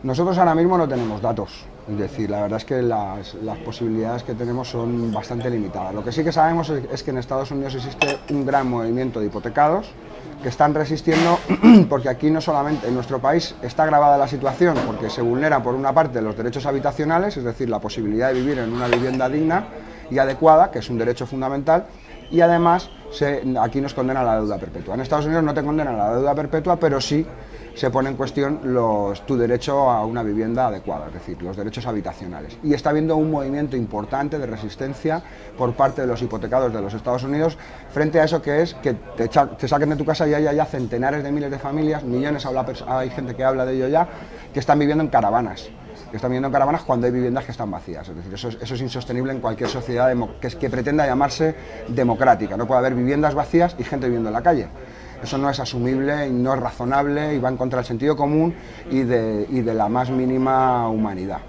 Nosotros ahora mismo no tenemos datos, es decir, la verdad es que las posibilidades que tenemos son bastante limitadas. Lo que sí que sabemos es que en Estados Unidos existe un gran movimiento de hipotecados que están resistiendo porque aquí no solamente en nuestro país está agravada la situación porque se vulneran por una parte los derechos habitacionales, es decir, la posibilidad de vivir en una vivienda digna y adecuada, que es un derecho fundamental, y además aquí nos condena a la deuda perpetua. En Estados Unidos no te condenan a la deuda perpetua, pero sí se pone en cuestión tu derecho a una vivienda adecuada, es decir, los derechos habitacionales. Y está habiendo un movimiento importante de resistencia por parte de los hipotecados de los Estados Unidos frente a eso que es que te saquen de tu casa y haya ya centenares de miles de familias, millones, hay gente que habla de ello ya, que están viviendo en caravanas. Cuando hay viviendas que están vacías. Es decir, eso es insostenible en cualquier sociedad que pretenda llamarse democrática. No puede haber viviendas vacías y gente viviendo en la calle. Eso no es asumible y no es razonable y va en contra del sentido común y de la más mínima humanidad.